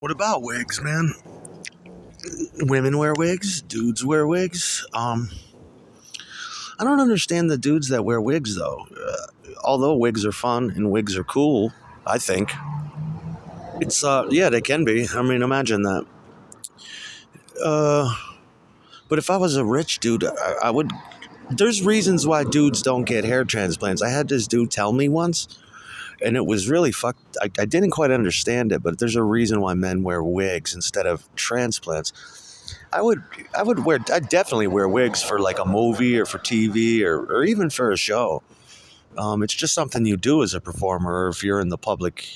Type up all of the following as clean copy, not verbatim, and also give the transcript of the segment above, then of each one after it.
What about wigs, man? Women wear wigs, dudes wear wigs. I don't understand the dudes that wear wigs though. Although wigs are fun and wigs are cool, I think it's yeah, they can be. I mean, imagine that. Uh, but if I was a rich dude, I would. There's reasons why dudes don't get hair transplants. I had this dude tell me once, and it was really fucked. I didn't quite understand it, but there's a reason why men wear wigs instead of transplants. I would I'd definitely wear wigs for like a movie or for TV or even for a show. It's just something you do as a performer, or if you're in the public,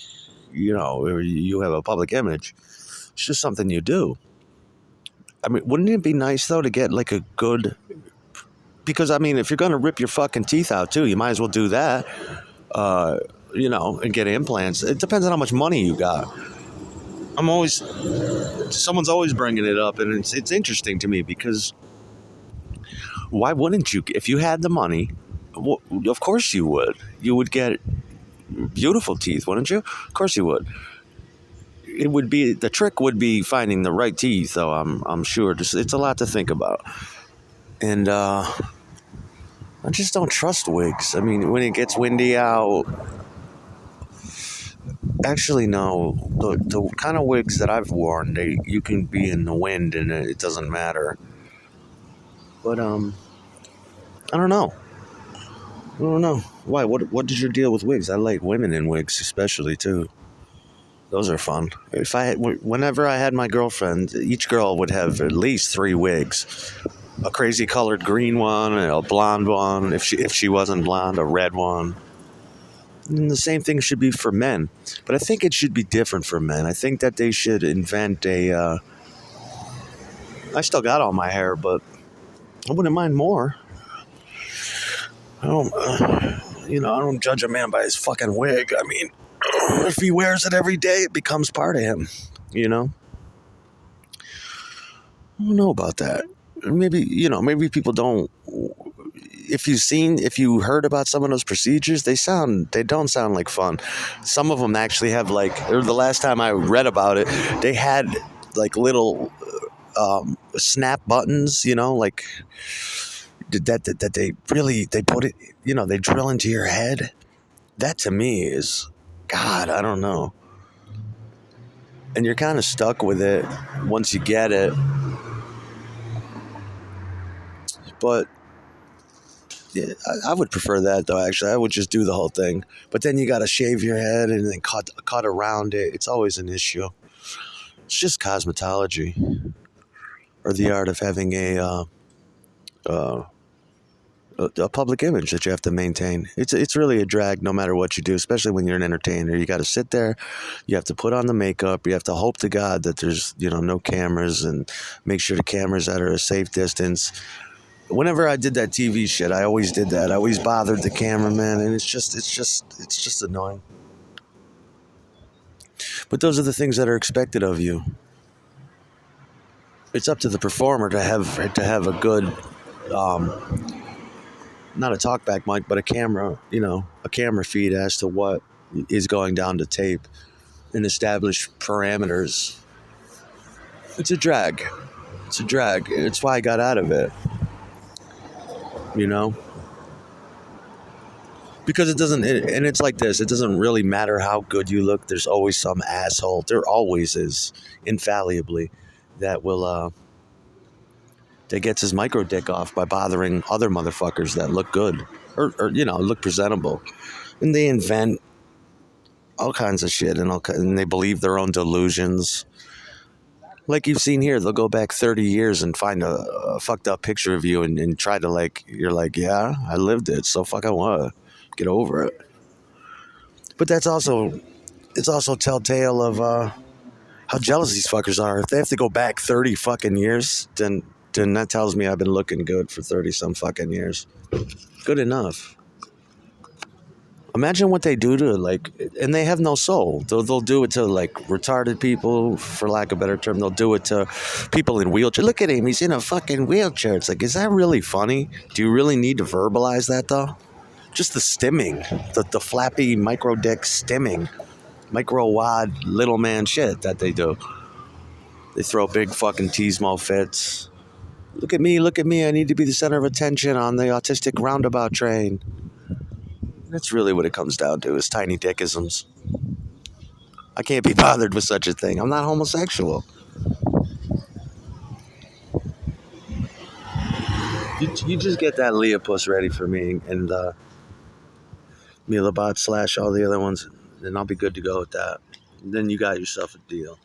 or you have a public image. It's just something you do. I mean, wouldn't it be nice though to get like a good? Because I mean, if you're gonna rip your fucking teeth out too, you might as well do that. And get implants. It depends on how much money you got. Someone's always bringing it up, and it's interesting to me because why wouldn't you? If you had the money, well, of course you would. You would get beautiful teeth, wouldn't you? Of course you would. It would be the trick would be finding the right teeth, though. I'm sure. It's a lot to think about, and I just don't trust wigs. I mean, when it gets windy out. Actually, no. The kind of wigs that I've worn, you can be in the wind and it doesn't matter. But I don't know. I don't know why. What did your deal with wigs? I like women in wigs, especially too. Those are fun. Whenever I had my girlfriend, each girl would have at least 3 wigs: a crazy colored green one, a blonde one. If she wasn't blonde, a red one. And the same thing should be for men, but I think it should be different for men. I think that they should invent a. I still got all my hair, but I wouldn't mind more. I don't, I don't judge a man by his fucking wig. I mean, if he wears it every day, it becomes part of him. You know. I don't know about that. Maybe people don't. If you heard about some of those procedures, they don't sound like fun. Some of them actually have or the last time I read about it, they had like little snap buttons, like that they put it, they drill into your head. That to me is, God, I don't know. And you're kind of stuck with it once you get it. But yeah, I would prefer that though. Actually, I would just do the whole thing. But then you got to shave your head and then cut around it. It's always an issue. It's just cosmetology, or the art of having a public image that you have to maintain. It's really a drag no matter what you do, especially when you're an entertainer. You got to sit there, you have to put on the makeup, you have to hope to God that there's no cameras, and make sure the cameras are at a safe distance. Whenever I did that TV shit, I always did that. I always bothered the cameraman, and it's just annoying. But those are the things that are expected of you. It's up to the performer to have a good, not a talkback mic, but a camera, a camera feed as to what is going down to tape, and establish parameters. It's a drag. It's why I got out of it. Because it doesn't, and it's like this, it doesn't really matter how good you look. There's always some asshole, there always is, infallibly, that gets his micro dick off by bothering other motherfuckers that look good, or look presentable. And they invent all kinds of shit, and they believe their own delusions. Like you've seen here, they'll go back 30 years and find a fucked up picture of you and try to you're like, yeah, I lived it, so fucking what? Get over it. But it's also telltale of how jealous these fuckers are. If they have to go back 30 fucking years, then that tells me I've been looking good for 30 some fucking years. Good enough. Imagine what they do to and they have no soul. They'll do it to retarded people, for lack of a better term. They'll do it to people in wheelchairs. Look at him, he's in a fucking wheelchair. It's like, is that really funny? Do you really need to verbalize that though? Just the stimming, the flappy micro dick stimming MICROWAD little man shit that they do. They throw big fucking teasmo fits. Look at me, I need to be the center of attention on the autistic roundabout train. That's really what it comes down to, is tiny dickisms. I can't be bothered with such a thing. I'm not homosexual. You just get that Leopus ready for me and Milabot / all the other ones, and I'll be good to go with that. Then you got yourself a deal.